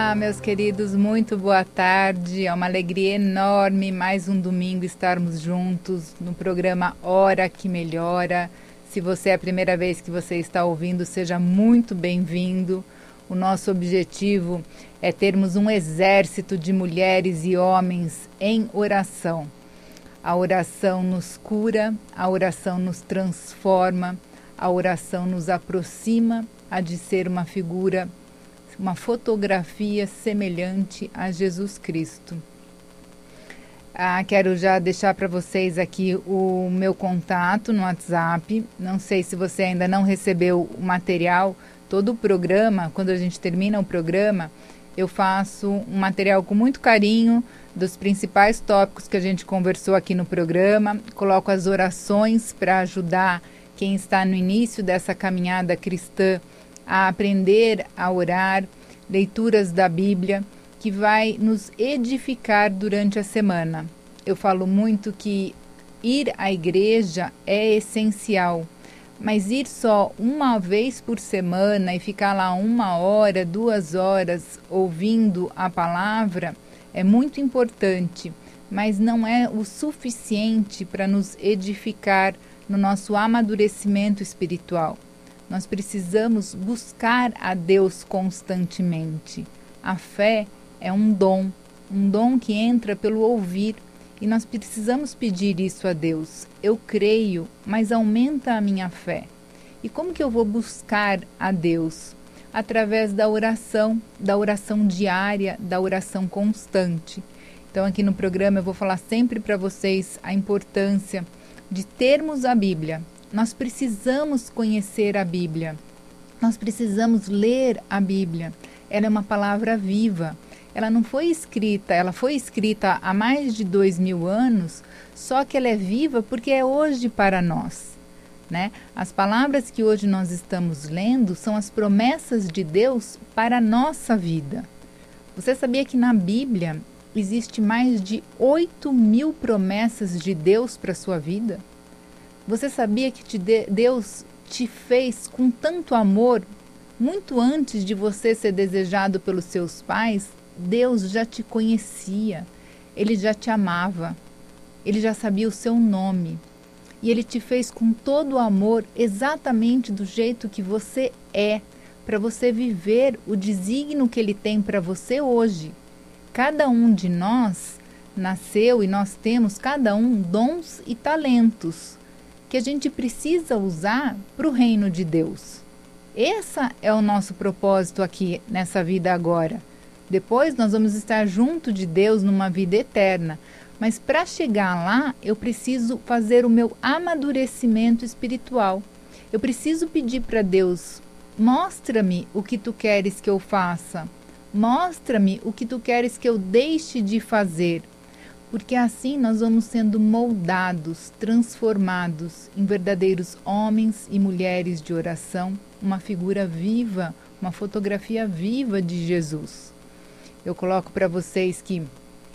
Olá, meus queridos, muito boa tarde. É uma alegria enorme, mais um domingo estarmos juntos no programa Hora que Melhora. Se você é a primeira vez que você está ouvindo, seja muito bem-vindo. O nosso objetivo é termos um exército de mulheres e homens em oração. A oração nos cura, a oração nos transforma, a oração nos aproxima a de ser uma figura, uma fotografia semelhante a Jesus Cristo. Quero já deixar para vocês aqui o meu contato no WhatsApp. Não sei se você ainda não recebeu o material. Todo o programa, quando a gente termina o programa, eu faço um material com muito carinho dos principais tópicos que a gente conversou aqui no programa. Coloco as orações para ajudar quem está no início dessa caminhada cristã a aprender a orar, leituras da Bíblia, que vai nos edificar durante a semana. Eu falo muito que ir à igreja é essencial, mas ir só uma vez por semana e ficar lá 1 hora, 2 horas ouvindo a palavra é muito importante, mas não é o suficiente para nos edificar no nosso amadurecimento espiritual. Nós precisamos buscar a Deus constantemente. A fé é um dom que entra pelo ouvir, e nós precisamos pedir isso a Deus. Eu creio, mas aumenta a minha fé. E como que eu vou buscar a Deus? Através da oração diária, da oração constante. Então aqui no programa eu vou falar sempre para vocês a importância de termos a Bíblia. Nós precisamos conhecer a Bíblia, nós precisamos ler a Bíblia. Ela é uma palavra viva, ela não foi escrita, ela foi escrita há mais de 2000 anos, só que ela é viva porque é hoje para nós, né? As palavras que hoje nós estamos lendo são as promessas de Deus para a nossa vida. Você sabia que na Bíblia existe mais de 8.000 promessas de Deus para a sua vida? Você sabia que Deus te fez com tanto amor, muito antes de você ser desejado pelos seus pais? Deus já te conhecia, Ele já te amava, Ele já sabia o seu nome. E Ele te fez com todo o amor, exatamente do jeito que você é, para você viver o desígnio que Ele tem para você hoje. Cada um de nós nasceu e nós temos, cada um, dons e talentos que a gente precisa usar para o reino de Deus. Esse é o nosso propósito aqui nessa vida agora. Depois nós vamos estar junto de Deus numa vida eterna. Mas para chegar lá, eu preciso fazer o meu amadurecimento espiritual. Eu preciso pedir para Deus, mostra-me o que tu queres que eu faça. Mostra-me o que tu queres que eu deixe de fazer. Porque assim nós vamos sendo moldados, transformados em verdadeiros homens e mulheres de oração, uma figura viva, uma fotografia viva de Jesus. Eu coloco para vocês que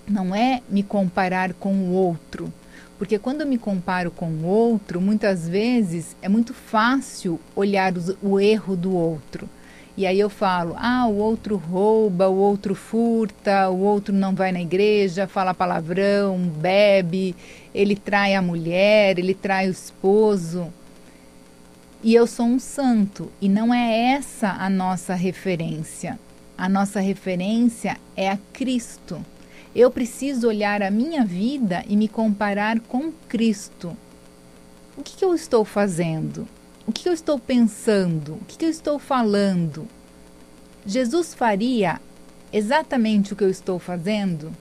não é me comparar com o outro, porque quando eu me comparo com o outro, muitas vezes é muito fácil olhar o erro do outro. E aí eu falo, o outro rouba, o outro furta, o outro não vai na igreja, fala palavrão, bebe, ele trai a mulher, ele trai o esposo. E eu sou um santo, e não é essa a nossa referência. A nossa referência é a Cristo. Eu preciso olhar a minha vida e me comparar com Cristo. O que eu estou fazendo? O que eu estou pensando? O que eu estou falando? Jesus faria exatamente o que eu estou fazendo?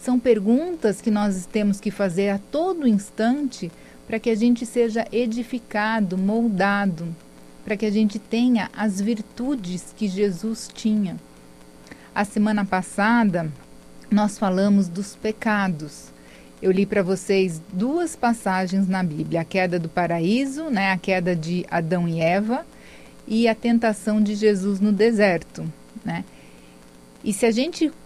São perguntas que nós temos que fazer a todo instante para que a gente seja edificado, moldado, para que a gente tenha as virtudes que Jesus tinha. A semana passada nós falamos dos pecados. Eu li para vocês 2 passagens na Bíblia, a queda do paraíso, né, a queda de Adão e Eva, e a tentação de Jesus no deserto, né? E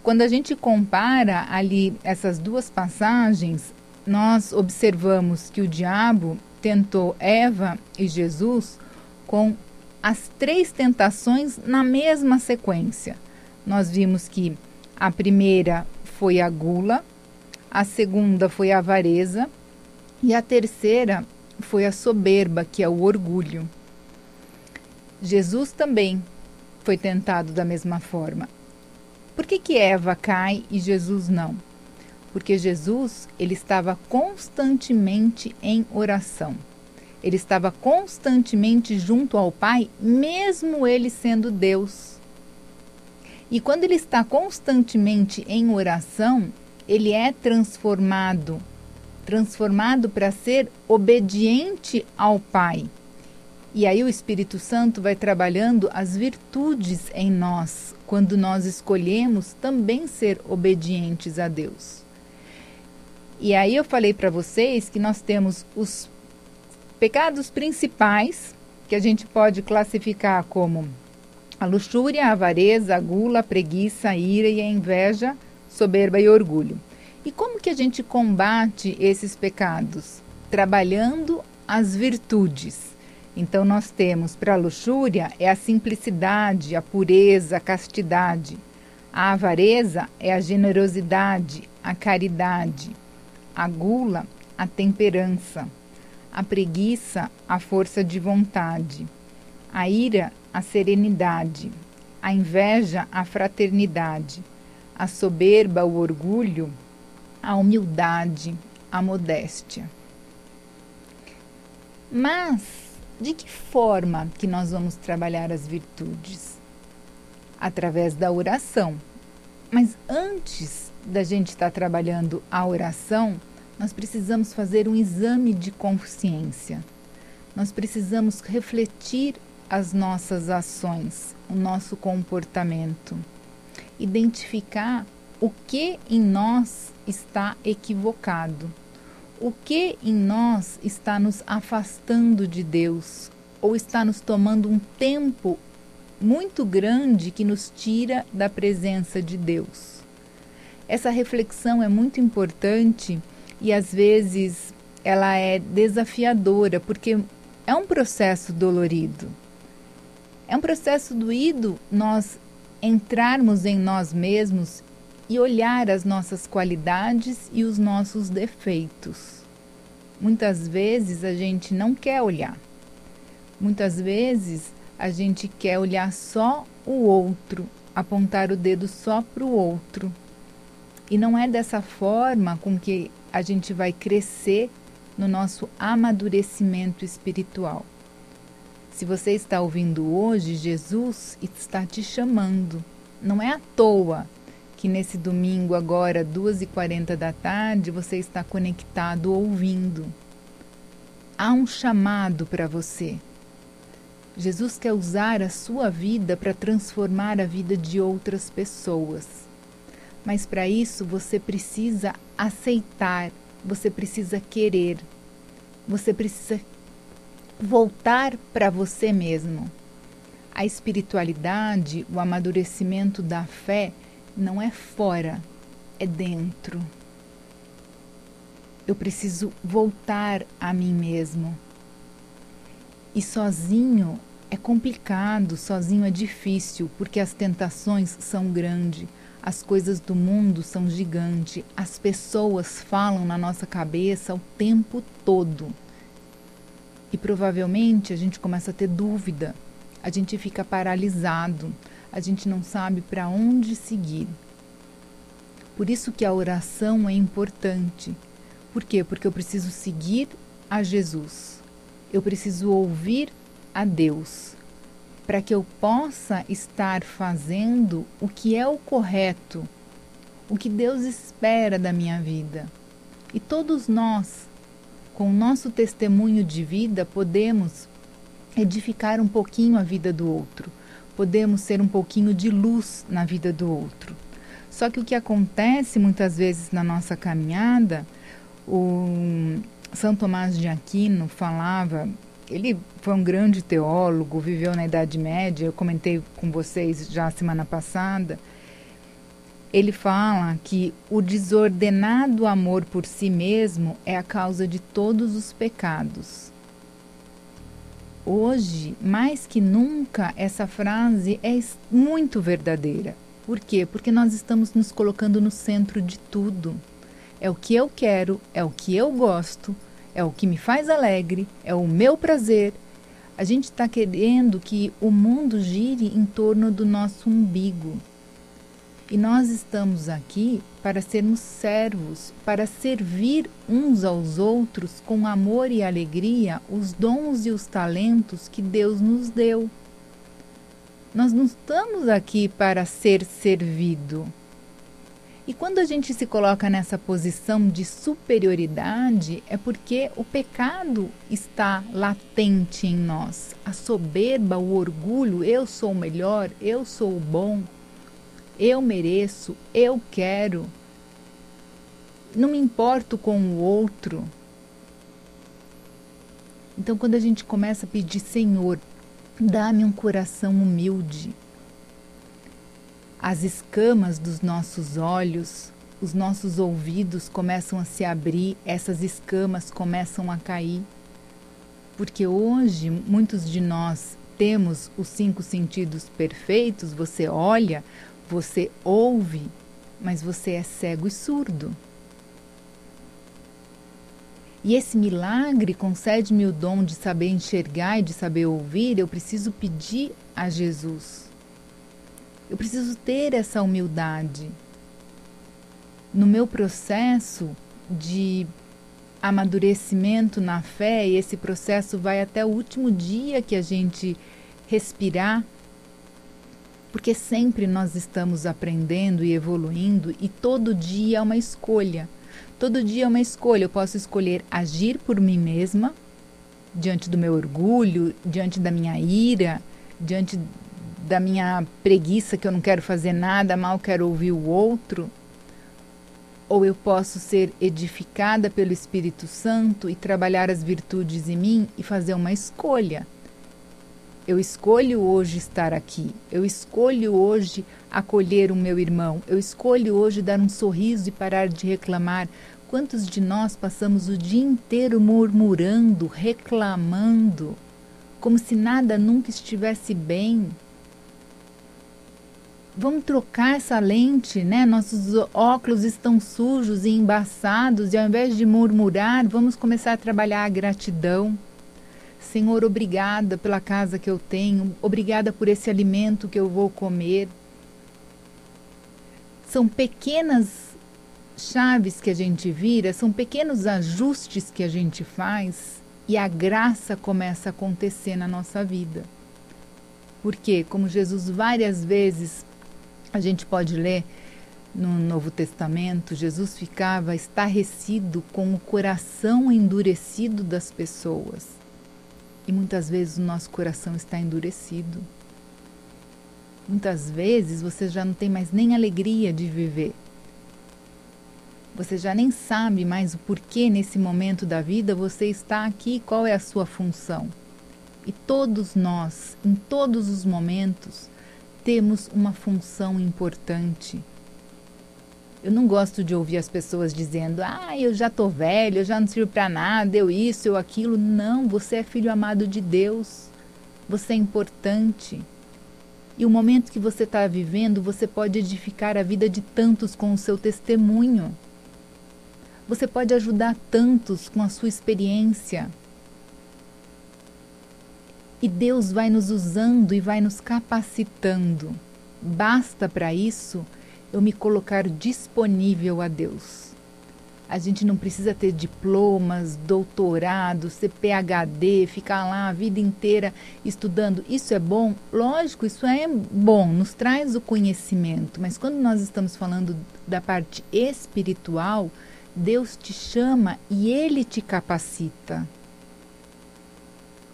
quando a gente compara ali essas 2 passagens, nós observamos que o diabo tentou Eva e Jesus com as 3 tentações na mesma sequência. nós vimos que a primeira foi a gula, a segunda foi a avareza e a terceira foi a soberba, que é o orgulho. Jesus também foi tentado da mesma forma. Por que Eva cai e Jesus não? Porque Jesus, ele estava constantemente em oração. Ele estava constantemente junto ao Pai, mesmo ele sendo Deus. E quando ele está constantemente em oração, ele é transformado para ser obediente ao Pai. E aí o Espírito Santo vai trabalhando as virtudes em nós, quando nós escolhemos também ser obedientes a Deus. E aí eu falei para vocês que nós temos os pecados principais, que a gente pode classificar como a luxúria, a avareza, a gula, a preguiça, a ira e a inveja, soberba e orgulho. E como que a gente combate esses pecados? Trabalhando as virtudes. Então nós temos para a luxúria é a simplicidade, a pureza, a castidade. A avareza é a generosidade, a caridade. A gula, a temperança. A preguiça, a força de vontade. A ira, a serenidade. A inveja, a fraternidade. A soberba, o orgulho, a humildade, a modéstia. Mas, de que forma que nós vamos trabalhar as virtudes? Através da oração. Mas antes da gente estar trabalhando a oração, nós precisamos fazer um exame de consciência. Nós precisamos refletir as nossas ações, o nosso comportamento. Identificar o que em nós está equivocado. O que em nós está nos afastando de Deus ou está nos tomando um tempo muito grande que nos tira da presença de Deus. Essa reflexão é muito importante e às vezes ela é desafiadora porque é um processo dolorido. É um processo doído nós entrarmos em nós mesmos e olhar as nossas qualidades e os nossos defeitos. Muitas vezes a gente não quer olhar. Muitas vezes a gente quer olhar só o outro, apontar o dedo só para o outro. E não é dessa forma com que a gente vai crescer no nosso amadurecimento espiritual. Se você está ouvindo hoje, Jesus está te chamando. Não é à toa que nesse domingo agora, 2h40 da tarde, você está conectado ouvindo. Há um chamado para você. Jesus quer usar a sua vida para transformar a vida de outras pessoas. Mas para isso você precisa aceitar, você precisa querer, você precisa voltar para você mesmo. A espiritualidade, o amadurecimento da fé, não é fora, é dentro. Eu preciso voltar a mim mesmo. E sozinho é complicado, sozinho é difícil, porque as tentações são grandes, as coisas do mundo são gigantes, as pessoas falam na nossa cabeça o tempo todo. E provavelmente a gente começa a ter dúvida, a gente fica paralisado, a gente não sabe para onde seguir. Por isso que a oração é importante. Por quê? Porque eu preciso seguir a Jesus. Eu preciso ouvir a Deus, para que eu possa estar fazendo o que é o correto, o que Deus espera da minha vida. E todos nós, com o nosso testemunho de vida, podemos edificar um pouquinho a vida do outro, podemos ser um pouquinho de luz na vida do outro. Só que o que acontece muitas vezes na nossa caminhada, o São Tomás de Aquino falava, ele foi um grande teólogo, viveu na Idade Média, eu comentei com vocês já semana passada. Ele fala que o desordenado amor por si mesmo é a causa de todos os pecados. Hoje, mais que nunca, essa frase é muito verdadeira. Por quê? Porque nós estamos nos colocando no centro de tudo. É o que eu quero, é o que eu gosto, é o que me faz alegre, é o meu prazer. A gente está querendo que o mundo gire em torno do nosso umbigo. E nós estamos aqui para sermos servos, para servir uns aos outros com amor e alegria os dons e os talentos que Deus nos deu. Nós não estamos aqui para ser servido. E quando a gente se coloca nessa posição de superioridade, é porque o pecado está latente em nós. A soberba, o orgulho, eu sou o melhor, eu sou o bom, eu mereço, eu quero. Não me importo com o outro. Então, quando a gente começa a pedir, Senhor, dá-me um coração humilde, as escamas dos nossos olhos, os nossos ouvidos começam a se abrir, essas escamas começam a cair. Porque hoje, muitos de nós temos os 5 sentidos perfeitos, você olha, você ouve, mas você é cego e surdo. E esse milagre concede-me o dom de saber enxergar e de saber ouvir. Eu preciso pedir a Jesus. Eu preciso ter essa humildade. No meu processo de amadurecimento na fé, e esse processo vai até o último dia que a gente respirar, porque sempre nós estamos aprendendo e evoluindo, e todo dia é uma escolha. Todo dia é uma escolha. Eu posso escolher agir por mim mesma, diante do meu orgulho, diante da minha ira, diante da minha preguiça, que eu não quero fazer nada, mal quero ouvir o outro. Ou eu posso ser edificada pelo Espírito Santo e trabalhar as virtudes em mim e fazer uma escolha. Eu escolho hoje estar aqui. Eu escolho hoje acolher o meu irmão. Eu escolho hoje dar um sorriso e parar de reclamar. Quantos de nós passamos o dia inteiro murmurando, reclamando, como se nada nunca estivesse bem? Vamos trocar essa lente, né? Nossos óculos estão sujos e embaçados, e ao invés de murmurar, vamos começar a trabalhar a gratidão. Senhor, obrigada pela casa que eu tenho, obrigada por esse alimento que eu vou comer. São pequenas chaves que a gente vira, são pequenos ajustes que a gente faz e a graça começa a acontecer na nossa vida. Porque, como Jesus várias vezes a gente pode ler no Novo Testamento, Jesus ficava estarrecido com o coração endurecido das pessoas. E muitas vezes o nosso coração está endurecido. Muitas vezes você já não tem mais nem alegria de viver. Você já nem sabe mais o porquê nesse momento da vida você está aqui, qual é a sua função. E todos nós, em todos os momentos, temos uma função importante. Eu não gosto de ouvir as pessoas dizendo, eu já estou velho, eu já não sirvo para nada, eu isso, eu aquilo. Não, você é filho amado de Deus. Você é importante. E o momento que você está vivendo, você pode edificar a vida de tantos com o seu testemunho. Você pode ajudar tantos com a sua experiência. E Deus vai nos usando e vai nos capacitando. Basta para isso eu me colocar disponível a Deus. A gente não precisa ter diplomas, doutorado, ser PhD, ficar lá a vida inteira estudando. Isso é bom? Lógico, isso é bom, nos traz o conhecimento. Mas quando nós estamos falando da parte espiritual, Deus te chama e Ele te capacita.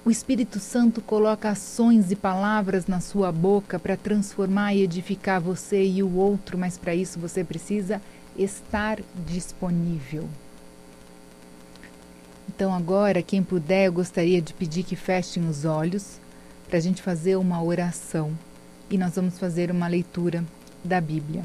O Espírito Santo coloca ações e palavras na sua boca para transformar e edificar você e o outro, mas para isso você precisa estar disponível. Então agora, quem puder, eu gostaria de pedir que fechem os olhos para a gente fazer uma oração e nós vamos fazer uma leitura da Bíblia.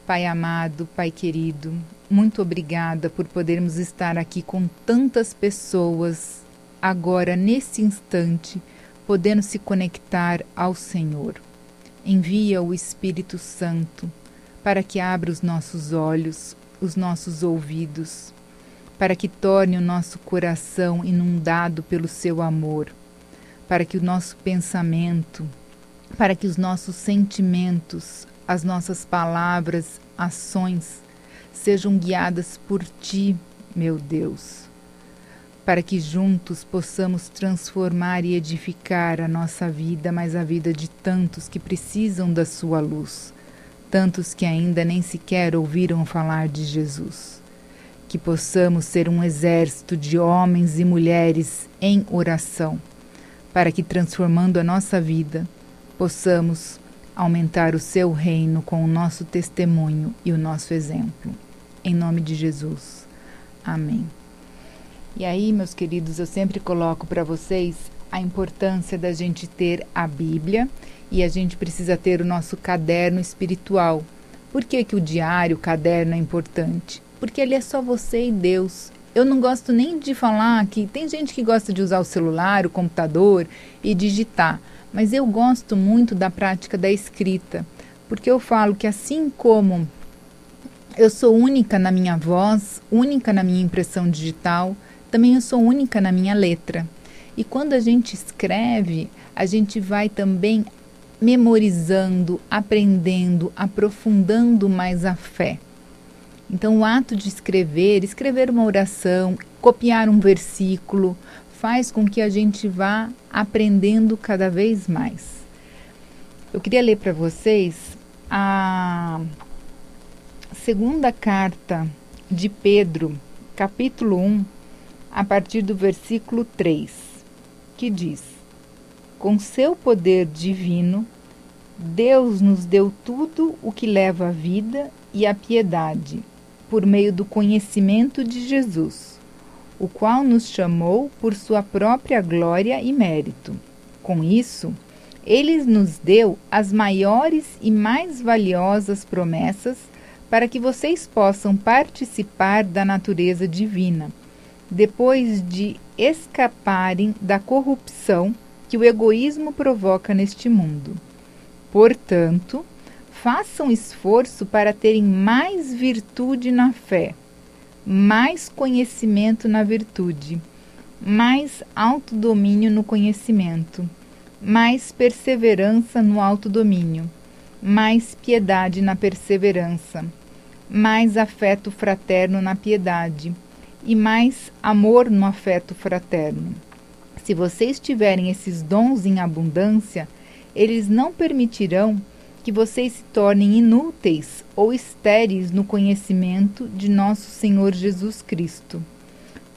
Pai amado, Pai querido, muito obrigada por podermos estar aqui com tantas pessoas agora, nesse instante, podendo se conectar ao Senhor. envia o Espírito Santo para que abra os nossos olhos, os nossos ouvidos, para que torne o nosso coração inundado pelo seu amor, para que o nosso pensamento, para que os nossos sentimentos, as nossas palavras, ações sejam guiadas por Ti, meu Deus, para que juntos possamos transformar e edificar a nossa vida, mas a vida de tantos que precisam da Sua luz, tantos que ainda nem sequer ouviram falar de Jesus. Que possamos ser um exército de homens e mulheres em oração, para que, transformando a nossa vida, possamos aumentar o Seu reino com o nosso testemunho e o nosso exemplo. Em nome de Jesus. Amém. E aí, meus queridos, eu sempre coloco para vocês a importância da gente ter a Bíblia e a gente precisa ter o nosso caderno espiritual. Por que que o diário, o caderno é importante? Porque ele é só você e Deus. Eu não gosto nem de falar que tem gente que gosta de usar o celular, o computador e digitar, mas eu gosto muito da prática da escrita, porque eu falo que assim como eu sou única na minha voz, única na minha impressão digital, também eu sou única na minha letra. E quando a gente escreve, a gente vai também memorizando, aprendendo, aprofundando mais a fé. Então, o ato de escrever uma oração, copiar um versículo, faz com que a gente vá aprendendo cada vez mais. Eu queria ler para vocês a segunda carta de Pedro, capítulo 1, a partir do versículo 3, que diz: com seu poder divino, Deus nos deu tudo o que leva à vida e à piedade, por meio do conhecimento de Jesus, o qual nos chamou por sua própria glória e mérito. Com isso, Ele nos deu as maiores e mais valiosas promessas para que vocês possam participar da natureza divina, depois de escaparem da corrupção que o egoísmo provoca neste mundo. Portanto, façam esforço para terem mais virtude na fé, mais conhecimento na virtude, mais autodomínio no conhecimento, mais perseverança no autodomínio, mais piedade na perseverança, mais afeto fraterno na piedade e mais amor no afeto fraterno. Se vocês tiverem esses dons em abundância, eles não permitirão que vocês se tornem inúteis ou estéreis no conhecimento de nosso Senhor Jesus Cristo.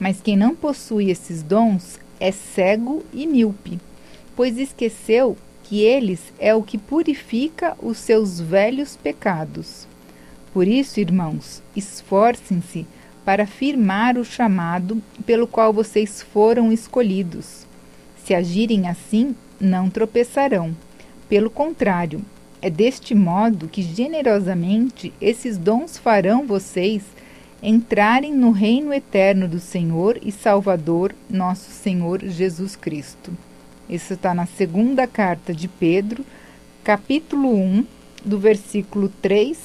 Mas quem não possui esses dons é cego e míope, pois esqueceu que eles é o que purifica os seus velhos pecados. Por isso, irmãos, esforcem-se para firmar o chamado pelo qual vocês foram escolhidos. Se agirem assim, não tropeçarão. Pelo contrário, é deste modo que generosamente esses dons farão vocês entrarem no reino eterno do Senhor e Salvador, nosso Senhor Jesus Cristo. Isso está na segunda carta de Pedro, capítulo 1, do versículo 3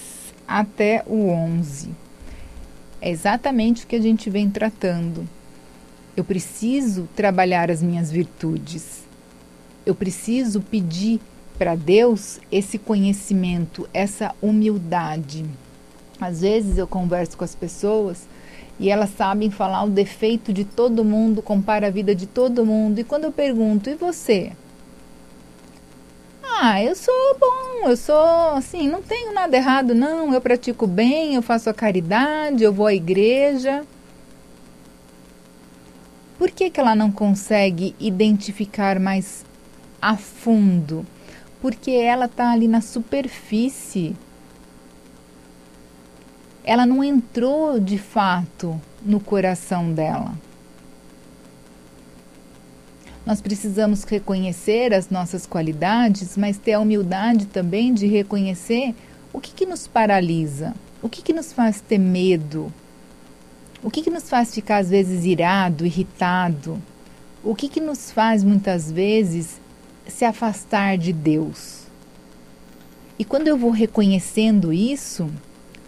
até o 11. É exatamente o que a gente vem tratando. Eu preciso trabalhar as minhas virtudes. Eu preciso pedir para Deus esse conhecimento, essa humildade. Às vezes eu converso com as pessoas e elas sabem falar o defeito de todo mundo, compara a vida de todo mundo. E quando eu pergunto, e você? Eu sou bom, eu sou assim, não tenho nada errado não, eu pratico bem, eu faço a caridade, eu vou à igreja. Por que que ela não consegue identificar mais a fundo? Porque ela está ali na superfície. Ela não entrou de fato no coração dela. Nós precisamos reconhecer as nossas qualidades, mas ter a humildade também de reconhecer o que nos paralisa, o que nos faz ter medo, o que nos faz ficar às vezes irado, irritado, o que nos faz muitas vezes se afastar de Deus. E quando eu vou reconhecendo isso,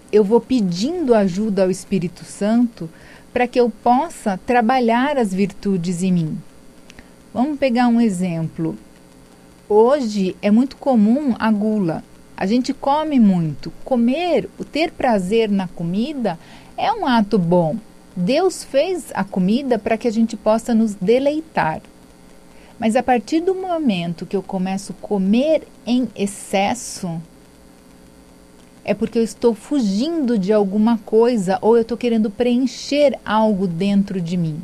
eu vou pedindo ajuda ao Espírito Santo para que eu possa trabalhar as virtudes em mim. Vamos pegar um exemplo. Hoje é muito comum a gula. A gente come muito. Comer, ter prazer na comida é um ato bom. Deus fez a comida para que a gente possa nos deleitar. Mas a partir do momento que eu começo a comer em excesso, é porque eu estou fugindo de alguma coisa ou eu estou querendo preencher algo dentro de mim.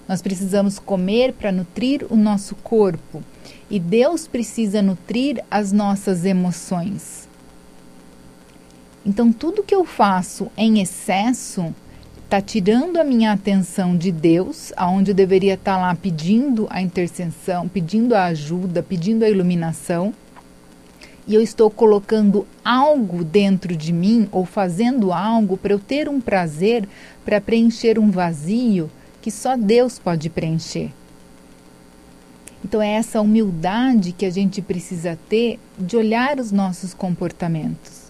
Nós precisamos comer para nutrir o nosso corpo e Deus precisa nutrir as nossas emoções. Então, tudo que eu faço em excesso está tirando a minha atenção de Deus, aonde eu deveria estar lá pedindo a intercessão, pedindo a ajuda, pedindo a iluminação, e eu estou colocando algo dentro de mim ou fazendo algo para eu ter um prazer, para preencher um vazio que só Deus pode preencher. Então é essa humildade que a gente precisa ter de olhar os nossos comportamentos.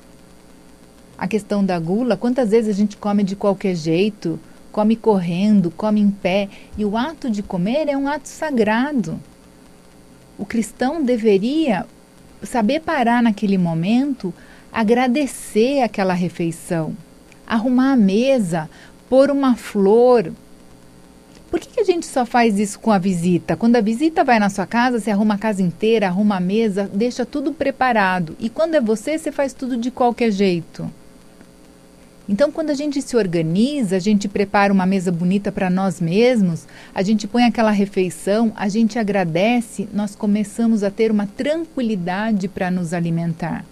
A questão da gula, quantas vezes a gente come de qualquer jeito, come correndo, come em pé, e o ato de comer é um ato sagrado. O cristão deveria saber parar naquele momento, agradecer aquela refeição, arrumar a mesa, pôr uma flor. Por que a gente só faz isso com a visita? Quando a visita vai na sua casa, você arruma a casa inteira, arruma a mesa, deixa tudo preparado. E quando é você, você faz tudo de qualquer jeito. Então, quando a gente se organiza, a gente prepara uma mesa bonita para nós mesmos, a gente põe aquela refeição, a gente agradece, nós começamos a ter uma tranquilidade para nos alimentar.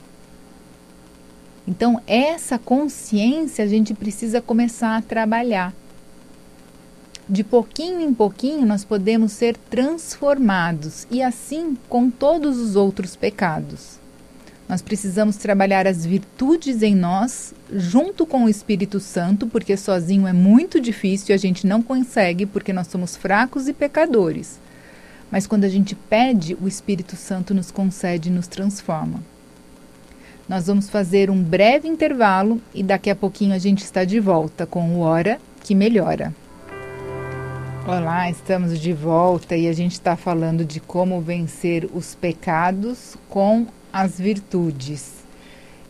Então, essa consciência a gente precisa começar a trabalhar. De pouquinho em pouquinho, nós podemos ser transformados, e assim com todos os outros pecados. Nós precisamos trabalhar as virtudes em nós, junto com o Espírito Santo, porque sozinho é muito difícil e a gente não consegue, porque nós somos fracos e pecadores. Mas quando a gente pede, o Espírito Santo nos concede e nos transforma. Nós vamos fazer um breve intervalo e daqui a pouquinho a gente está de volta com o Hora que Melhora. Olá, estamos de volta e a gente está falando de como vencer os pecados com as virtudes.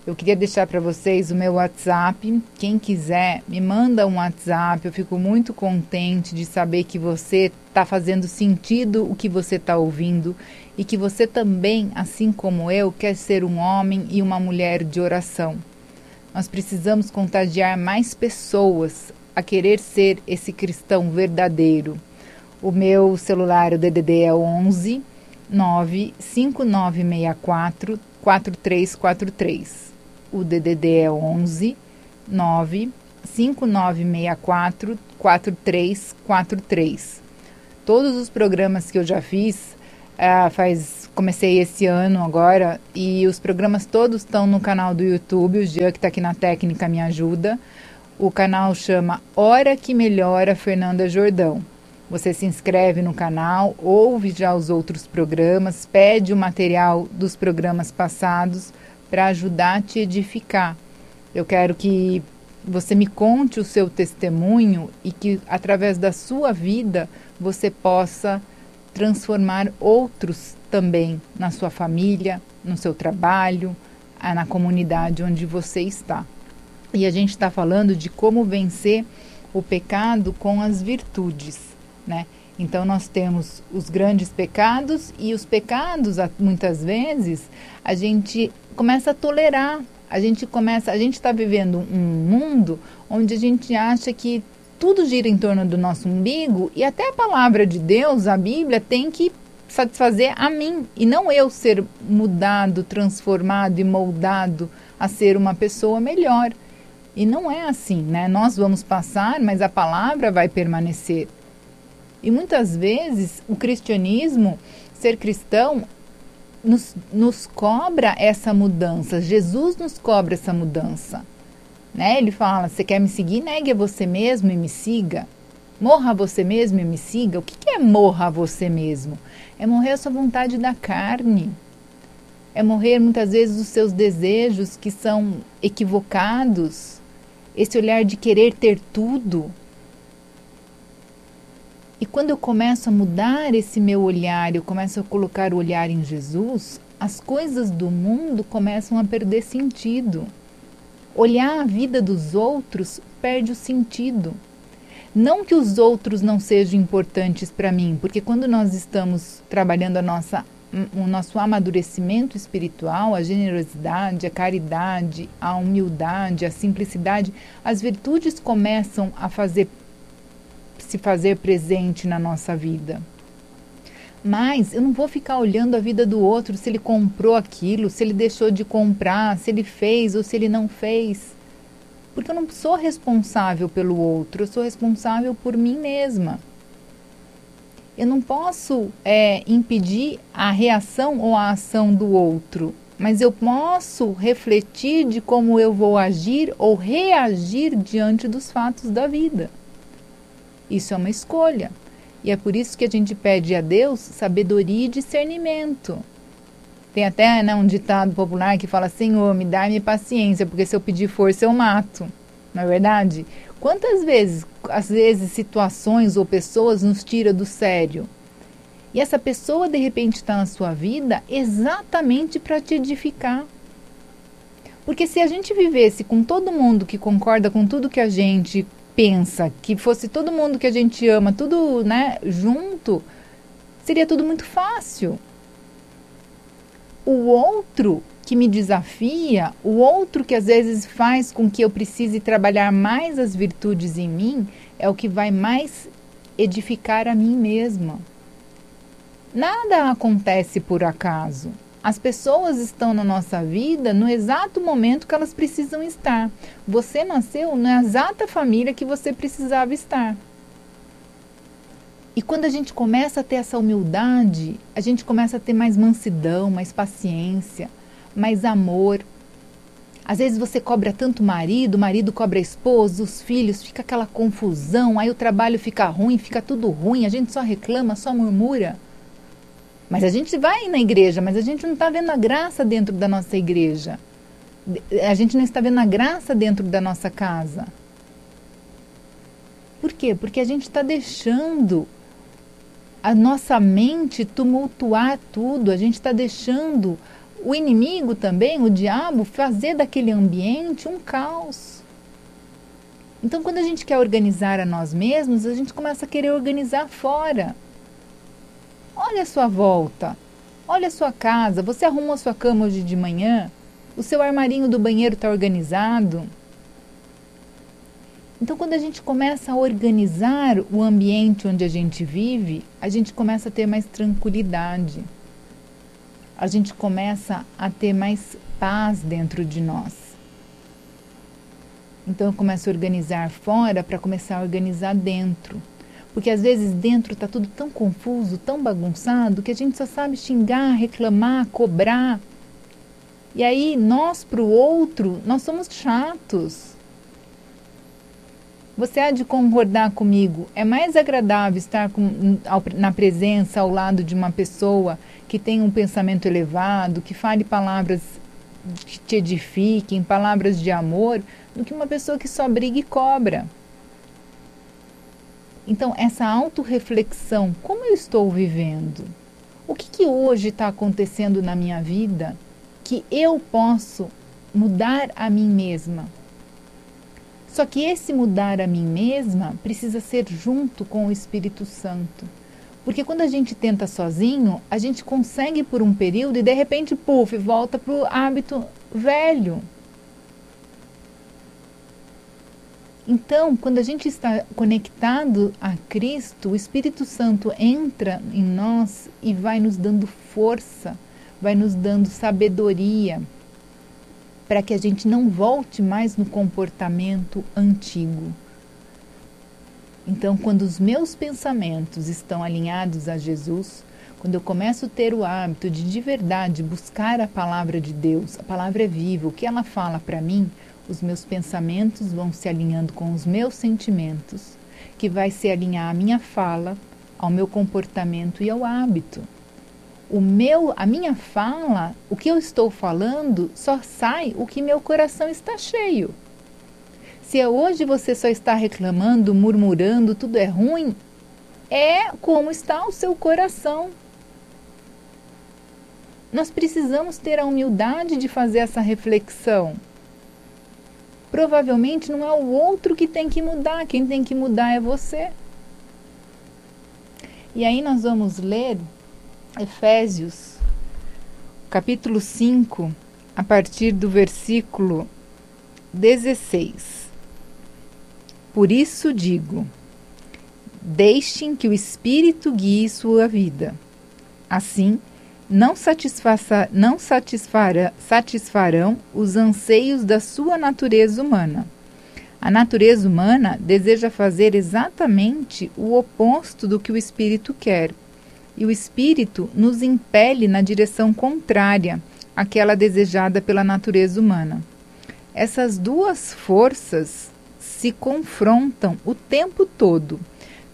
Eu queria deixar para vocês o meu WhatsApp. Quem quiser, me manda um WhatsApp. Eu fico muito contente de saber que você está fazendo sentido o que você está ouvindo e que você também, assim como eu, quer ser um homem e uma mulher de oração. Nós precisamos contagiar mais pessoas a querer ser esse cristão verdadeiro. O meu celular, o DDD é 11 95964 4343. O DDD é 11 95964 4343. Todos os programas que eu já fiz, comecei esse ano agora, e os programas todos estão no canal do YouTube. O Jean, que está aqui na técnica, me ajuda. O canal chama Hora que Melhora, Fernanda Jordão. Você se inscreve no canal, ouve já os outros programas, pede o material dos programas passados para ajudar a te edificar. Eu quero que você me conte o seu testemunho e que, através da sua vida, você possa transformar outros também na sua família, no seu trabalho, na comunidade onde você está. E a gente está falando de como vencer o pecado com as virtudes, né? Então nós temos os grandes pecados, e os pecados, muitas vezes, a gente começa a tolerar. A gente está vivendo um mundo onde a gente acha que tudo gira em torno do nosso umbigo, e até a palavra de Deus, a Bíblia, tem que satisfazer a mim, e não eu ser mudado, transformado e moldado a ser uma pessoa melhor. E não é assim, né? Nós vamos passar, mas a palavra vai permanecer. E muitas vezes o cristianismo, ser cristão, nos cobra essa mudança. Jesus nos cobra essa mudança, né? Ele fala: você quer me seguir? Negue a você mesmo e me siga. Morra a você mesmo e me siga. O que é morra a você mesmo? É morrer a sua vontade da carne. é morrer muitas vezes dos seus desejos que são equivocados, esse olhar de querer ter tudo. E quando eu começo a mudar esse meu olhar, eu começo a colocar o olhar em Jesus, as coisas do mundo começam a perder sentido. Olhar a vida dos outros perde o sentido. Não que os outros não sejam importantes para mim, porque quando nós estamos trabalhando o nosso amadurecimento espiritual, a generosidade, a caridade, a humildade, a simplicidade, as virtudes começam a se fazer presente na nossa vida. Mas eu não vou ficar olhando a vida do outro, se ele comprou aquilo, se ele deixou de comprar, se ele fez ou se ele não fez. Porque eu não sou responsável pelo outro, eu sou responsável por mim mesma. Eu não posso impedir a reação ou a ação do outro, mas eu posso refletir de como eu vou agir ou reagir diante dos fatos da vida. Isso é uma escolha. E é por isso que a gente pede a Deus sabedoria e discernimento. Tem até um ditado popular que fala: Senhor, me dá-me paciência, porque se eu pedir força eu mato. Não é verdade? Quantas vezes, às vezes, situações ou pessoas nos tiram do sério? E essa pessoa, de repente, está na sua vida exatamente para te edificar. Porque se a gente vivesse com todo mundo que concorda com tudo que a gente pensa, que fosse todo mundo que a gente ama, tudo, junto, seria tudo muito fácil. O outro que me desafia, o outro que às vezes faz com que eu precise trabalhar mais as virtudes em mim, é o que vai mais edificar a mim mesma. Nada acontece por acaso. As pessoas estão na nossa vida no exato momento que elas precisam estar. Você nasceu na exata família que você precisava estar. E quando a gente começa a ter essa humildade, a gente começa a ter mais mansidão, mais paciência, mais amor. Às vezes você cobra tanto o marido cobra a esposa, os filhos, fica aquela confusão, aí o trabalho fica ruim, fica tudo ruim, a gente só reclama, só murmura. Mas a gente vai na igreja, mas a gente não está vendo a graça dentro da nossa igreja. A gente não está vendo a graça dentro da nossa casa. Por quê? Porque a gente está deixando a nossa mente tumultuar tudo. A gente está deixando o inimigo também, o diabo, fazer daquele ambiente um caos. Então, quando a gente quer organizar a nós mesmos, a gente começa a querer organizar fora. Olha a sua volta, olha a sua casa, você arrumou a sua cama hoje de manhã, o seu armarinho do banheiro está organizado. Então, quando a gente começa a organizar o ambiente onde a gente vive, a gente começa a ter mais tranquilidade. A gente começa a ter mais paz dentro de nós. Então, eu começo a organizar fora para começar a organizar dentro. Porque às vezes dentro está tudo tão confuso, tão bagunçado, que a gente só sabe xingar, reclamar, cobrar. E aí nós para o outro, nós somos chatos. Você há de concordar comigo, é mais agradável estar na presença, ao lado de uma pessoa que tem um pensamento elevado, que fale palavras que te edifiquem, palavras de amor, do que uma pessoa que só briga e cobra. Então, essa autorreflexão, como eu estou vivendo? O que hoje está acontecendo na minha vida que eu posso mudar a mim mesma? Só que esse mudar a mim mesma precisa ser junto com o Espírito Santo. Porque quando a gente tenta sozinho, a gente consegue por um período e de repente, puf, volta para o hábito velho. Então, quando a gente está conectado a Cristo, o Espírito Santo entra em nós e vai nos dando força, vai nos dando sabedoria, para que a gente não volte mais no comportamento antigo. Então, quando os meus pensamentos estão alinhados a Jesus, quando eu começo a ter o hábito de verdade buscar a palavra de Deus, a palavra é viva, o que ela fala para mim, os meus pensamentos vão se alinhando com os meus sentimentos, que vai se alinhar a minha fala, ao meu comportamento e ao hábito. A minha fala, o que eu estou falando, só sai o que meu coração está cheio. Se hoje você só está reclamando, murmurando, tudo é ruim, é como está o seu coração. Nós precisamos ter a humildade de fazer essa reflexão. Provavelmente não é o outro que tem que mudar, quem tem que mudar é você. E aí nós vamos ler Efésios, capítulo 5, a partir do versículo 16. Por isso digo, deixem que o Espírito guie sua vida. Assim, não satisfarão os anseios da sua natureza humana. A natureza humana deseja fazer exatamente o oposto do que o Espírito quer, e o Espírito nos impele na direção contrária àquela desejada pela natureza humana. Essas duas forças se confrontam o tempo todo,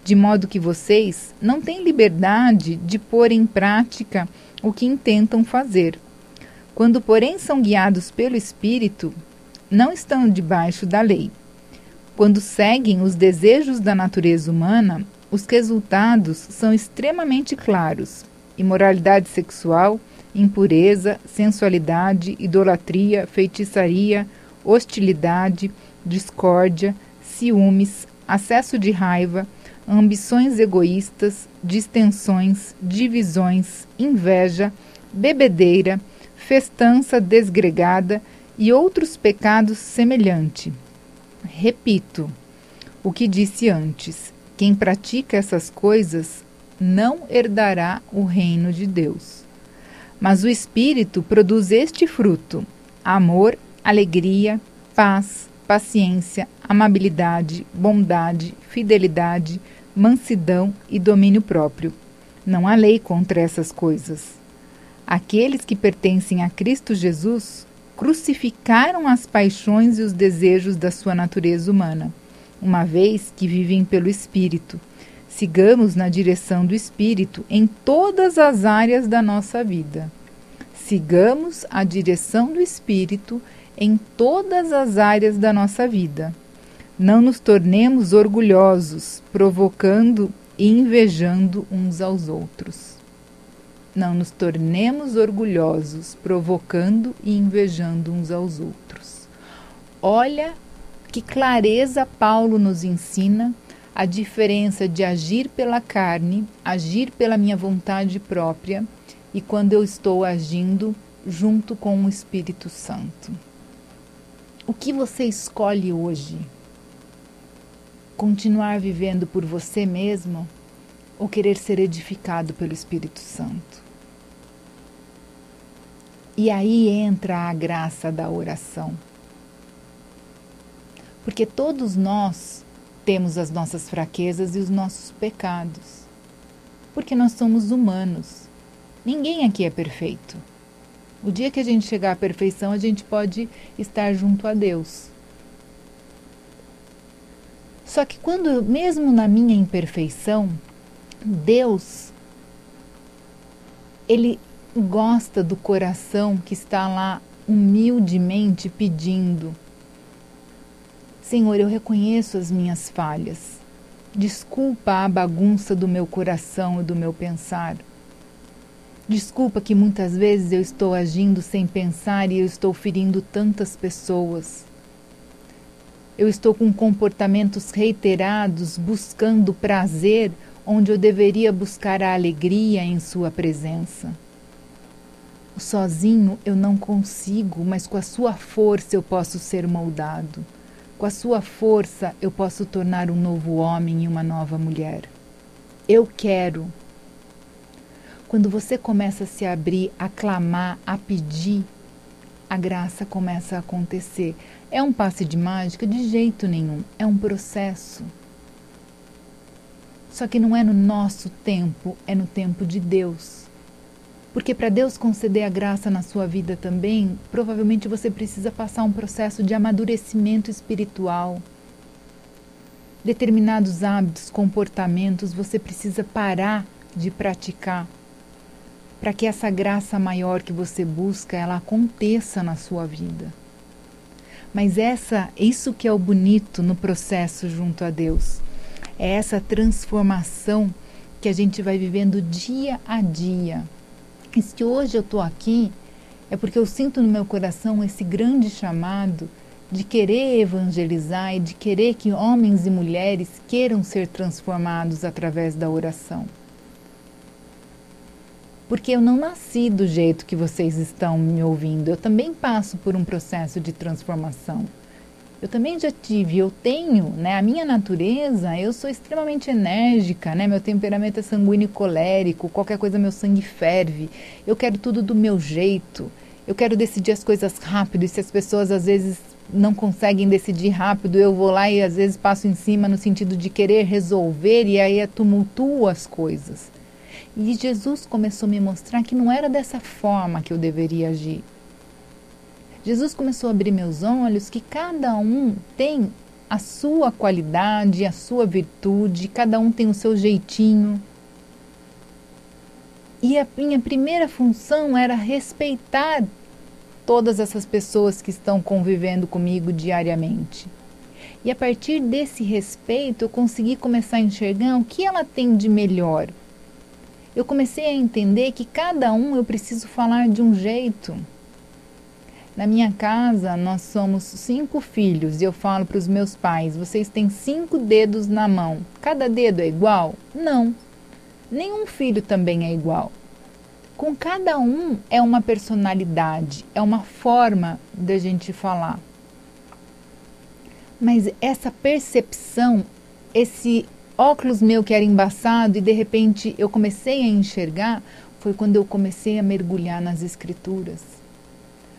de modo que vocês não têm liberdade de pôr em prática o que intentam fazer. Quando, porém, são guiados pelo Espírito, não estão debaixo da lei. Quando seguem os desejos da natureza humana, os resultados são extremamente claros: imoralidade sexual, impureza, sensualidade, idolatria, feitiçaria, hostilidade, discórdia, ciúmes, acesso de raiva, ambições egoístas, distensões, divisões, inveja, bebedeira, festança desgregada e outros pecados semelhantes. Repito o que disse antes: quem pratica essas coisas não herdará o reino de Deus. Mas o Espírito produz este fruto: amor, alegria, paz, paciência, amabilidade, bondade, fidelidade, mansidão e domínio próprio. Não há lei contra essas coisas. Aqueles que pertencem a Cristo Jesus crucificaram as paixões e os desejos da sua natureza humana, uma vez que vivem pelo Espírito. Sigamos na direção do Espírito em todas as áreas da nossa vida. Sigamos a direção do Espírito em todas as áreas da nossa vida. Não nos tornemos orgulhosos, provocando e invejando uns aos outros. Não nos tornemos orgulhosos, provocando e invejando uns aos outros. Olha que clareza Paulo nos ensina a diferença de agir pela carne, agir pela minha vontade própria e quando eu estou agindo junto com o Espírito Santo. O que você escolhe hoje? Continuar vivendo por você mesmo ou querer ser edificado pelo Espírito Santo? E aí entra a graça da oração. Porque todos nós temos as nossas fraquezas e os nossos pecados. Porque nós somos humanos. Ninguém aqui é perfeito. O dia que a gente chegar à perfeição, a gente pode estar junto a Deus. Só que quando, mesmo na minha imperfeição, Deus, Ele gosta do coração que está lá humildemente pedindo: Senhor, eu reconheço as minhas falhas. Desculpa a bagunça do meu coração e do meu pensar. Desculpa que muitas vezes eu estou agindo sem pensar e eu estou ferindo tantas pessoas. Eu estou com comportamentos reiterados, buscando prazer onde eu deveria buscar a alegria em sua presença. Sozinho eu não consigo, mas com a sua força eu posso ser moldado. Com a sua força eu posso tornar um novo homem e uma nova mulher. Eu quero. Quando você começa a se abrir, a clamar, a pedir, a graça começa a acontecer. É um passe de mágica? De jeito nenhum. É um processo. Só que não é no nosso tempo, é no tempo de Deus. Porque para Deus conceder a graça na sua vida também, provavelmente você precisa passar um processo de amadurecimento espiritual. Determinados hábitos, comportamentos, você precisa parar de praticar. para que essa graça maior que você busca, ela aconteça na sua vida. Mas isso que é o bonito no processo junto a Deus. É essa transformação que a gente vai vivendo dia a dia. E se hoje eu estou aqui, é porque eu sinto no meu coração esse grande chamado de querer evangelizar e de querer que homens e mulheres queiram ser transformados através da oração. Porque eu não nasci do jeito que vocês estão me ouvindo. Eu também passo por um processo de transformação. Eu também já tive, eu tenho, né, a minha natureza, eu sou extremamente enérgica, né, meu temperamento é sanguíneo e colérico, qualquer coisa meu sangue ferve, eu quero tudo do meu jeito, eu quero decidir as coisas rápido, e se as pessoas às vezes não conseguem decidir rápido, eu vou lá e às vezes passo em cima no sentido de querer resolver e aí tumultuo as coisas. E Jesus começou a me mostrar que não era dessa forma que eu deveria agir. Jesus começou a abrir meus olhos que cada um tem a sua qualidade, a sua virtude, cada um tem o seu jeitinho. E a minha primeira função era respeitar todas essas pessoas que estão convivendo comigo diariamente. E a partir desse respeito eu consegui começar a enxergar o que ela tem de melhor. Eu comecei a entender que cada um eu preciso falar de um jeito. Na minha casa, nós somos 5 filhos e eu falo para os meus pais, vocês têm 5 dedos na mão. Cada dedo é igual? Não. Nenhum filho também é igual. Com cada um é uma personalidade, é uma forma da gente falar. Mas essa percepção, esse óculos meu que era embaçado e de repente eu comecei a enxergar, foi quando eu comecei a mergulhar nas escrituras.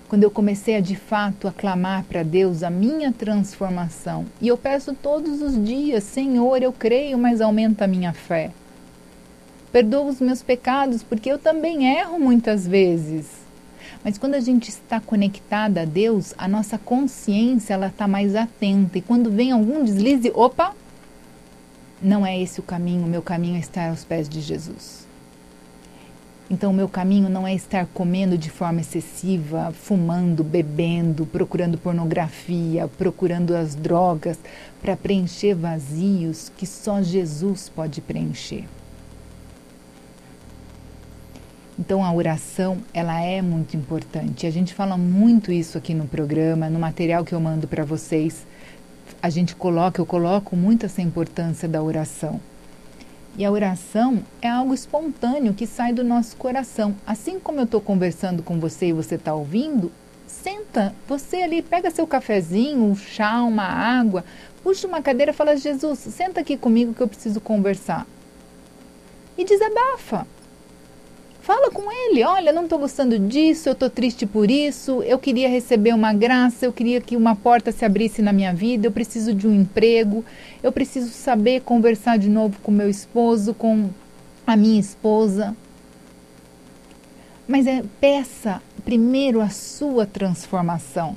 Quando eu comecei a de fato a clamar para Deus a minha transformação. E eu peço todos os dias, Senhor, eu creio, mas aumenta a minha fé. Perdoa os meus pecados, porque eu também erro muitas vezes. Mas quando a gente está conectada a Deus, a nossa consciência ela está mais atenta. E quando vem algum deslize, opa! Não é esse o caminho, o meu caminho é estar aos pés de Jesus. Então o meu caminho não é estar comendo de forma excessiva, fumando, bebendo, procurando pornografia, procurando as drogas para preencher vazios que só Jesus pode preencher. Então a oração, ela é muito importante. A gente fala muito isso aqui no programa, no material que eu mando para vocês. Eu coloco muito essa importância da oração. E a oração é algo espontâneo que sai do nosso coração. Assim como eu estou conversando com você e você está ouvindo, senta, você ali, pega seu cafezinho, um chá, uma água, puxa uma cadeira e fala, Jesus, senta aqui comigo que eu preciso conversar. E desabafa. Fala com ele, olha, não estou gostando disso, eu estou triste por isso, eu queria receber uma graça, eu queria que uma porta se abrisse na minha vida, eu preciso de um emprego, eu preciso saber conversar de novo com meu esposo, com a minha esposa. Mas peça primeiro a sua transformação.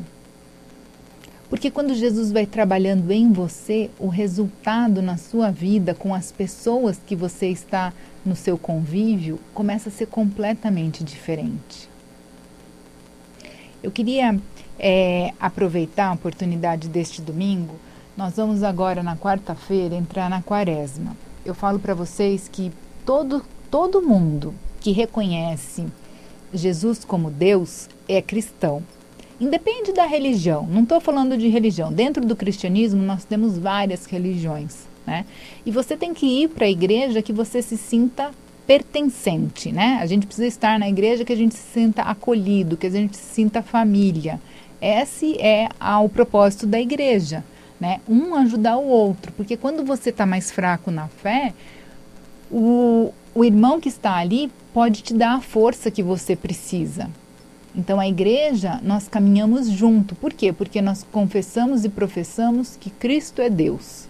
Porque quando Jesus vai trabalhando em você, o resultado na sua vida com as pessoas que você está no seu convívio começa a ser completamente diferente. Eu queria aproveitar a oportunidade deste domingo. Nós vamos agora na quarta-feira entrar na quaresma. Eu falo para vocês que todo mundo que reconhece Jesus como Deus é cristão. Independe da religião, não estou falando de religião. Dentro do cristianismo nós temos várias religiões, né? E você tem que ir para a igreja que você se sinta pertencente, né? A gente precisa estar na igreja que a gente se sinta acolhido, que a gente se sinta família. Esse é o propósito da igreja, né? Um ajudar o outro, porque quando você está mais fraco na fé, o irmão que está ali pode te dar a força que você precisa. Então a igreja, nós caminhamos junto. Por quê? Porque nós confessamos e professamos que Cristo é Deus.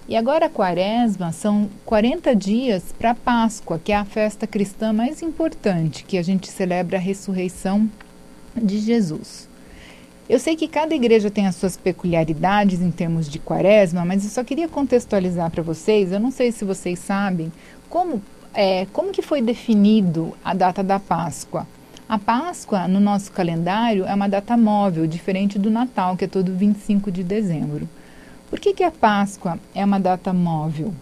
E agora a quaresma são 40 dias para a Páscoa, que é a festa cristã mais importante, que a gente celebra a ressurreição de Jesus. Eu sei que cada igreja tem as suas peculiaridades em termos de quaresma, mas eu só queria contextualizar para vocês, eu não sei se vocês sabem, como como que foi definido a data da Páscoa? A Páscoa, no nosso calendário, é uma data móvel, diferente do Natal, que é todo 25 de dezembro. Por que a Páscoa é uma data móvel?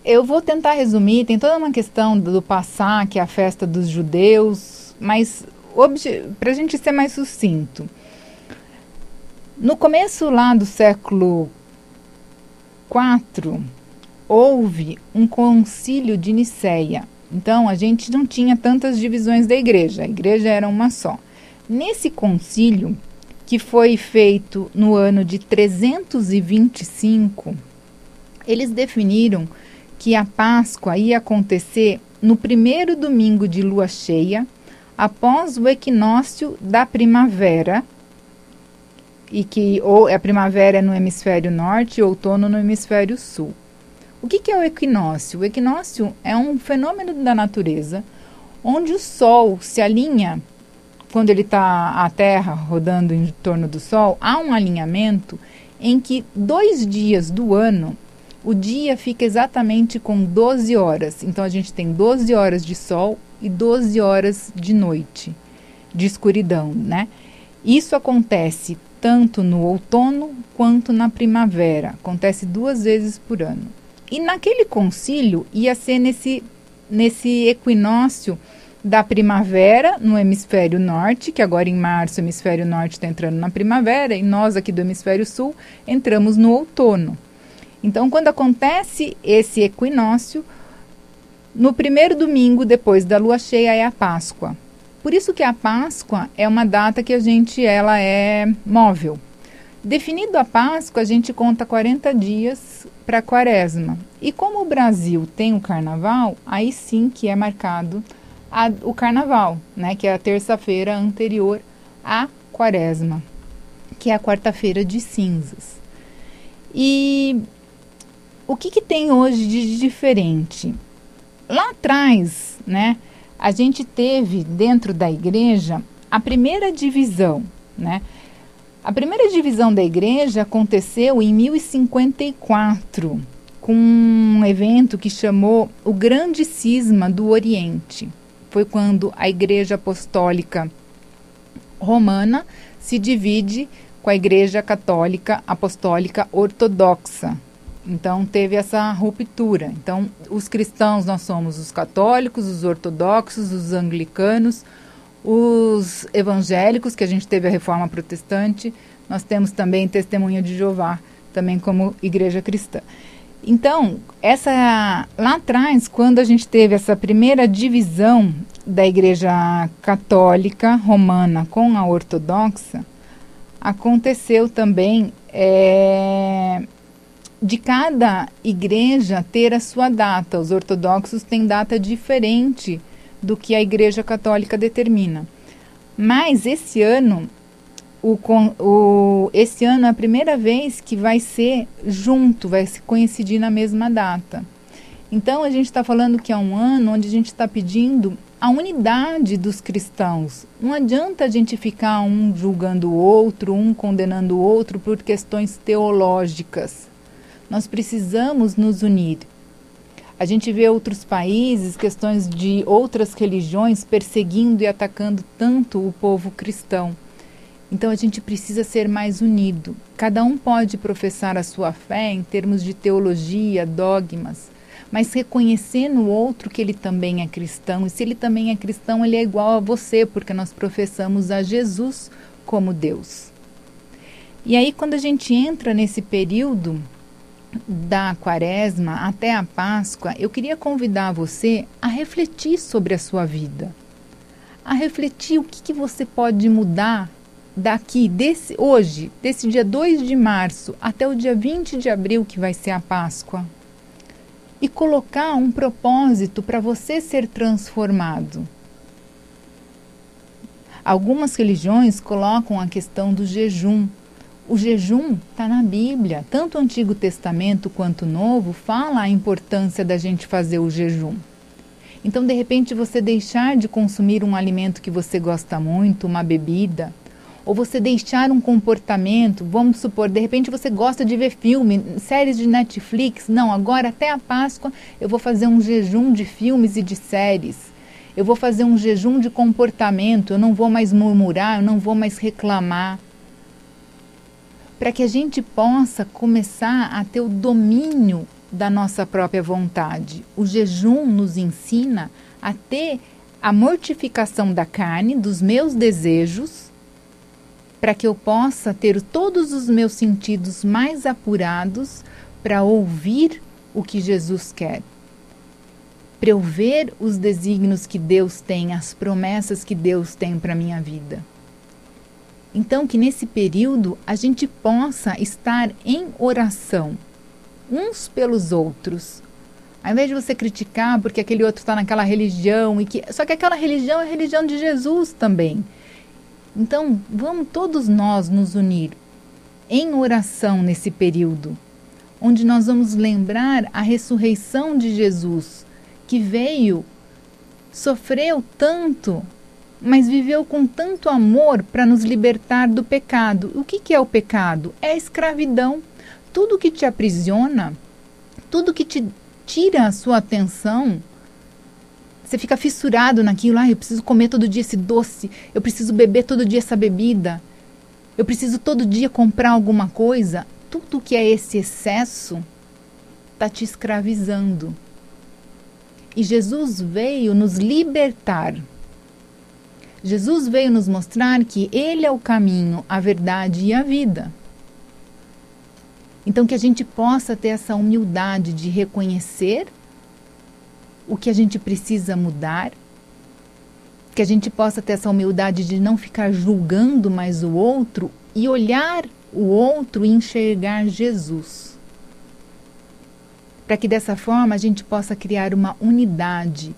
Eu vou tentar resumir, tem toda uma questão do Passá, que é a festa dos judeus, mas para a gente ser mais sucinto, no começo lá do século IV, houve um concílio de Nicéia. Então, a gente não tinha tantas divisões da igreja, a igreja era uma só. Nesse concílio, que foi feito no ano de 325, eles definiram que a Páscoa ia acontecer no primeiro domingo de lua cheia, após o equinócio da primavera, e que a primavera é no hemisfério norte e o outono no hemisfério sul. O que é o equinócio? O equinócio é um fenômeno da natureza, onde o Sol se alinha, quando ele está a Terra rodando em torno do Sol, há um alinhamento em que 2 dias do ano, o dia fica exatamente com 12 horas. Então, a gente tem 12 horas de sol e 12 horas de noite, de escuridão, né? Isso acontece tanto no outono quanto na primavera. Acontece 2 vezes por ano. E naquele concílio ia ser nesse equinócio da primavera no hemisfério norte, que agora em março o hemisfério norte está entrando na primavera, e nós aqui do hemisfério sul entramos no outono. Então, quando acontece esse equinócio, no primeiro domingo depois da lua cheia é a Páscoa. Por isso que a Páscoa é uma data que ela é móvel. Definido a Páscoa, a gente conta 40 dias para a Quaresma. E como o Brasil tem o Carnaval, aí sim que é marcado o Carnaval, né, que é a terça-feira anterior à Quaresma, que é a quarta-feira de cinzas. E o que tem hoje de diferente? Lá atrás, né, a gente teve dentro da igreja a primeira divisão, né? A primeira divisão da igreja aconteceu em 1054, com um evento que chamou o Grande Cisma do Oriente. Foi quando a Igreja Apostólica Romana se divide com a Igreja Católica Apostólica Ortodoxa. Então, teve essa ruptura. Então, os cristãos, nós somos os católicos, os ortodoxos, os anglicanos, os evangélicos, que a gente teve a Reforma Protestante. Nós temos também Testemunha de Jeová, também como igreja cristã. Então, lá atrás, quando a gente teve essa primeira divisão da Igreja Católica Romana com a Ortodoxa, aconteceu também de cada igreja ter a sua data. Os ortodoxos têm data diferente do que a Igreja Católica determina. Mas esse ano, esse ano é a primeira vez que vai ser junto, vai se coincidir na mesma data. Então, a gente está falando que é um ano onde a gente está pedindo a unidade dos cristãos. Não adianta a gente ficar um julgando o outro, um condenando o outro por questões teológicas. Nós precisamos nos unir. A gente vê outros países, questões de outras religiões perseguindo e atacando tanto o povo cristão. Então a gente precisa ser mais unido. Cada um pode professar a sua fé em termos de teologia, dogmas, mas reconhecer no outro que ele também é cristão. E se ele também é cristão, ele é igual a você, porque nós professamos a Jesus como Deus. E aí, quando a gente entra nesse período da Quaresma até a Páscoa, eu queria convidar você a refletir sobre a sua vida, a refletir o que você pode mudar daqui, hoje, desse dia 2 de março até o dia 20 de abril, que vai ser a Páscoa, e colocar um propósito para você ser transformado. Algumas religiões colocam a questão do jejum. O jejum está na Bíblia, tanto o Antigo Testamento quanto o Novo fala a importância da gente fazer o jejum. Então, de repente, você deixar de consumir um alimento que você gosta muito, uma bebida, ou você deixar um comportamento, vamos supor, de repente você gosta de ver filme, séries de Netflix, não, agora até a Páscoa eu vou fazer um jejum de filmes e de séries, eu vou fazer um jejum de comportamento, eu não vou mais murmurar, eu não vou mais reclamar, para que a gente possa começar a ter o domínio da nossa própria vontade. O jejum nos ensina a ter a mortificação da carne, dos meus desejos, para que eu possa ter todos os meus sentidos mais apurados para ouvir o que Jesus quer. Para eu ver os desígnios que Deus tem, as promessas que Deus tem para a minha vida. Então, que nesse período a gente possa estar em oração, uns pelos outros. Ao invés de você criticar porque aquele outro está naquela religião, só que aquela religião é a religião de Jesus também. Então, vamos todos nós nos unir em oração nesse período, onde nós vamos lembrar a ressurreição de Jesus, que veio, sofreu tanto, mas viveu com tanto amor para nos libertar do pecado. O que é o pecado? É a escravidão. Tudo que te aprisiona, tudo que te tira a sua atenção, você fica fissurado naquilo, eu preciso comer todo dia esse doce, eu preciso beber todo dia essa bebida, eu preciso todo dia comprar alguma coisa. Tudo que é esse excesso está te escravizando. E Jesus veio nos libertar. Jesus veio nos mostrar que Ele é o caminho, a verdade e a vida. Então, que a gente possa ter essa humildade de reconhecer o que a gente precisa mudar, que a gente possa ter essa humildade de não ficar julgando mais o outro e olhar o outro e enxergar Jesus. Para que dessa forma a gente possa criar uma unidade.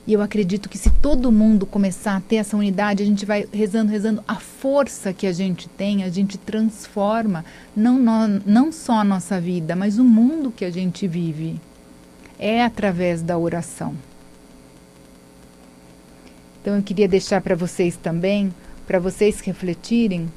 E eu acredito que se todo mundo começar a ter essa unidade, a gente vai rezando, a força que a gente tem, a gente transforma não só a nossa vida, mas o mundo que a gente vive. É através da oração. Então eu queria deixar para vocês também, para vocês refletirem,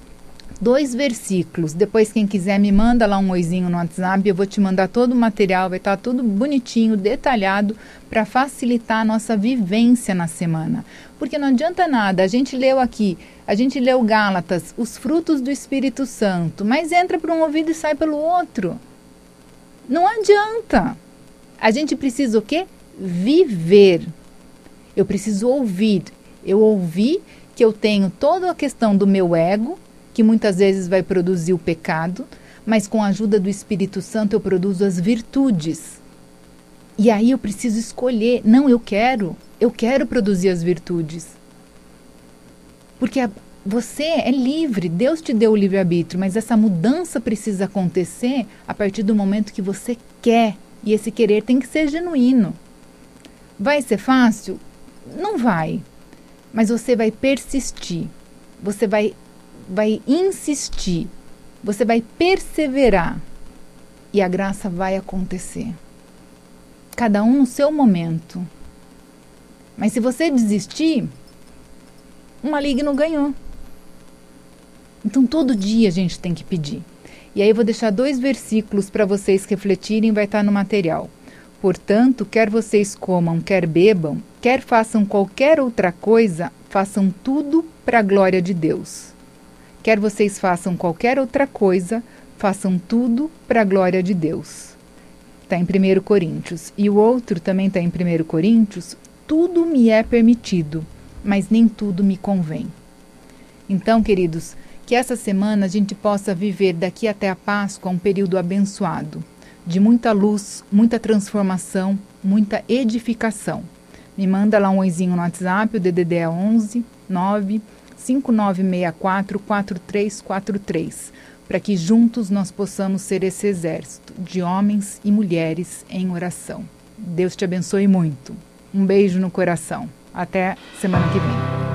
2 versículos. Depois, quem quiser, me manda lá um oizinho no WhatsApp, eu vou te mandar todo o material, vai estar tudo bonitinho, detalhado, para facilitar a nossa vivência na semana. Porque não adianta nada, a gente leu aqui, a gente leu Gálatas, os frutos do Espírito Santo, mas entra por um ouvido e sai pelo outro. Não adianta. A gente precisa o quê? Viver. Eu preciso ouvir. Eu ouvi que eu tenho toda a questão do meu ego, que muitas vezes vai produzir o pecado, mas com a ajuda do Espírito Santo eu produzo as virtudes. E aí eu preciso escolher. Não, eu quero produzir as virtudes. Porque você é livre, Deus te deu o livre-arbítrio, mas essa mudança precisa acontecer a partir do momento que você quer. E esse querer tem que ser genuíno. Vai ser fácil? Não vai. Mas você vai persistir. Você vai insistir. Você vai perseverar. E a graça vai acontecer. Cada um no seu momento. Mas se você desistir, o maligno ganhou. Então todo dia a gente tem que pedir. E aí eu vou deixar 2 versículos para vocês refletirem, vai estar no material. Portanto, quer vocês comam, quer bebam, quer façam qualquer outra coisa, façam tudo para a glória de Deus. Quer vocês façam qualquer outra coisa, façam tudo para a glória de Deus. Está em 1 Coríntios. E o outro também está em 1 Coríntios. Tudo me é permitido, mas nem tudo me convém. Então, queridos, que essa semana a gente possa viver daqui até a Páscoa um período abençoado, de muita luz, muita transformação, muita edificação. Me manda lá um oizinho no WhatsApp, o DDD é 11 9 5964 4343, para que juntos nós possamos ser esse exército de homens e mulheres em oração. Deus te abençoe muito. Um beijo no coração. Até semana que vem.